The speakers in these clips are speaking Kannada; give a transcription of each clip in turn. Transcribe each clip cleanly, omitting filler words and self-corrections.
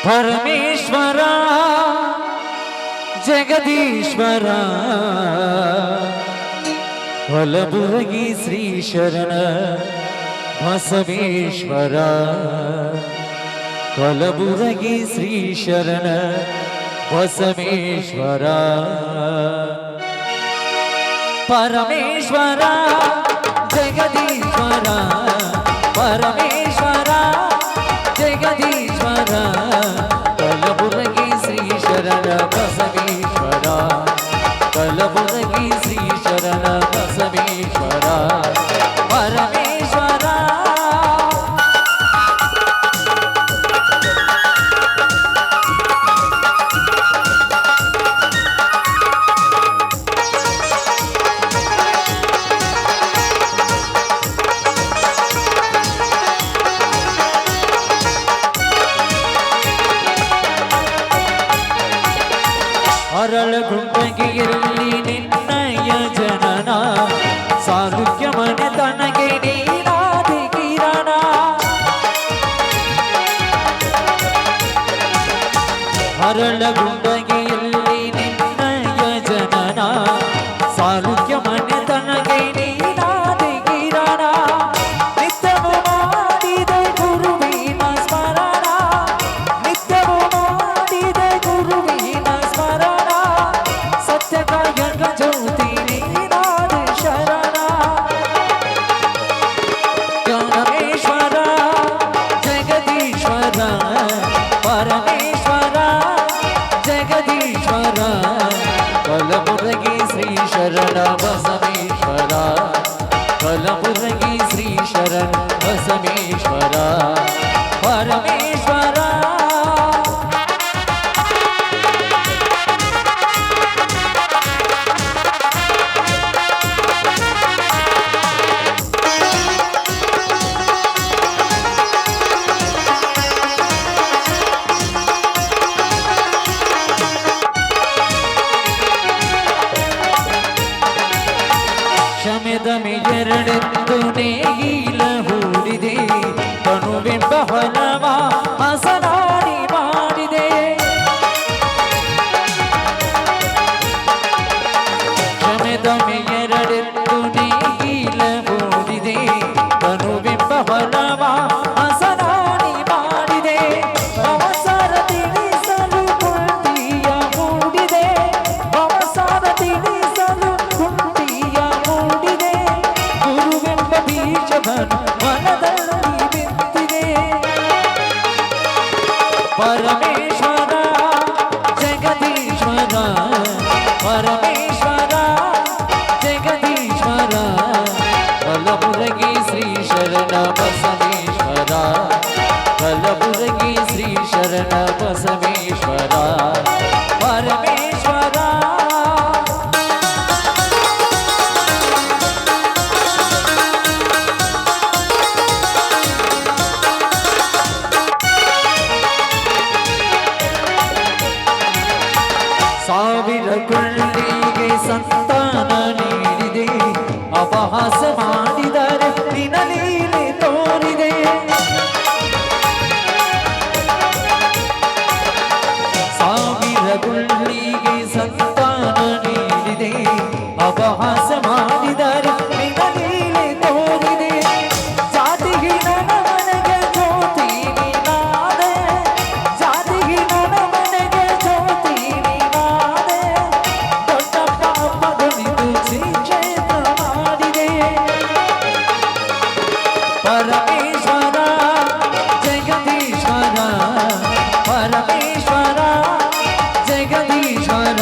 ಪರಮೇಶ್ವರ ಜಗದೀಶ್ವರ ಕಲಬುರಗಿ ಶ್ರೀ ಶರಣ ಬಸವೇಶ್ವರ ಕಲಬುರಗಿ ಶ್ರೀ ಶರಣ ಬಸವೇಶ್ವರ ಪರಮೇಶ್ವರ ಜಗದೀಶ್ವರ ಪರಮೇಶ್ವರ ಜಗದೀಶ್ವರ ಕಲಬುರಗಿ ಶ್ರೀ ಶರಣ ಬಸವೇಶ್ವರ ಕಲಬುರಗಿ ಶ್ರೀ ಶರಣ ಬಸವೇಶ್ವರ ಪರಮೇಶ್ವರ ಅರಳಗುಂಡಗಿಯಲ್ಲಿ ನಿನ್ನಯ ಜನನ ಸಾಲುಕ್ಯ ಮನೆ ತನಗೆ ನೀನಾದಿ ಕಿರಣ ಅರಳಗುಂಡಗಿಯಲ್ಲಿ ನಿನ್ನಯ ಜನನ ಸಾಲುಕ್ಯ ಮನೆ ತನಗೆ ನೀನಾದಿ ಕಿರಣ ನಿತ್ಯವೂ ಮಾಡಿದೆ ಗುರುವಿನ ಸ್ಮರಣ ನಿತ್ಯವೂ ಮಾಡಿದೆ ಗುರುವಿನ ಸ್ಮರಣ ಸತ್ಯಕಾಯಕ ಜ್ಯೋತಿ ನೀನಾದ ಶರಣ ಪರಮೇಶ್ವರ ಜಗದೀಶ್ವರ ಪರಮೇಶ್ವರ ಜಗದೀಶ್ವರ ಕಲಬುರಗಿ ಶ್ರೀ ಶರಣ ಬಸವೇಶ್ವರ ಕಲಬುರಗಿ ಶ್ರೀ ಶರಣ ಬಸವೇಶ್ವರ ಪರಮೇಶ್ವರ ಕ್ಷಮೆದಮೆ ಎರಡೆತ್ತು ನೇಗಿಲ ಹೂಡಿದೆ ಕಣುವೆಂಬ ಹೊಲವ ಹಸನಾಡಿ ಮಾಡಿದೆ ಕ್ಷಮೆದಮೆ ಎರಡೆತ್ತು ನೇಗಿಲ ಹೂಡಿದೆ ಕಣುವೆಂಬ ಹೊಲವ ಹಸನಾಡಿ ಮಾಡಿದೆ ಅವಸರ ತಿಳಿಸಲು ಕುಂಟಿಯ ಮೂಡಿದೆ ಅವಸರ ತಿಳಿಸಲು ಕುಂಟಿಯ ಮೂಡಿದೆ ಗುರುವೆಂಬ ಬೀಜವನ್ನು ಮನದಲ್ಲಿ ಬಿತ್ತಿದೆ ಪರಮೇಶ್ವರ ಜಗದೀಶ್ವರ ಪರಮೇಶ್ವರ ಜಗದೀಶ್ವರ ಕಲಬುರಗಿ ಶ್ರೀ ಶರಣ ಬಸವೇಶ್ವರ ಕಲಬುರಗಿ ಶ್ರೀ ಶರಣ ಬಸವೇಶ್ವರ ಪರಮೇಶ್ವರ ಸಾವಿರ ಕೊಳ್ಳಿಗೆ ಸಂತಾನ ನೀಡಿದೆ ಅಪಹಾಸ ಮಾಡಿದರೆ ನಿನಲೀಲೆ ತೋರಿದೆ ಸಾವಿರ ಕೊಳ್ಳಿಗೆ ಸಂತಾನ ನೀಡಿದೆ ಅಪಹಾಸ ಮಾಡಿದರೆ ನಿನಲೀಲೆ ತೋರಿದೆ ಜಾತಿಗೆ ನನ್ನ ಮನೆಗೆ ಜ್ಯೋತಿ ನೀನಾದೆ ಜಾತಿಗೆ ನನ್ನ ಮನೆಗೆ ಜ್ಯೋತಿ ನೀನಾದೆ ದೊಡ್ಡ ಪಾಪಗಳಿದು ಶ್ರೀ ಕ್ಷೇತ್ರ ಮಾಡಿದೆ ಪರಮೇಶ್ವರ ಜಗದೀಶ್ವರ ಪರಮೇಶ್ವರ ಜಗದೀಶ್ವರ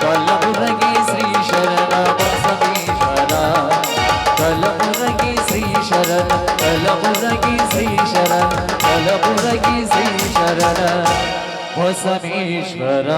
ಕಲಬುರಗಿ ಶ್ರೀ ಶರಣ ಬಸವೇಶ್ವರ ಕಲಬುರಗಿ ಶ್ರೀ ಶರಣ ಕಲಬುರಗಿ ಶ್ರೀ ಶರಣ ಕಲಬುರಗಿ ಶ್ರೀ ಶರಣ ಬಸವೇಶ್ವರ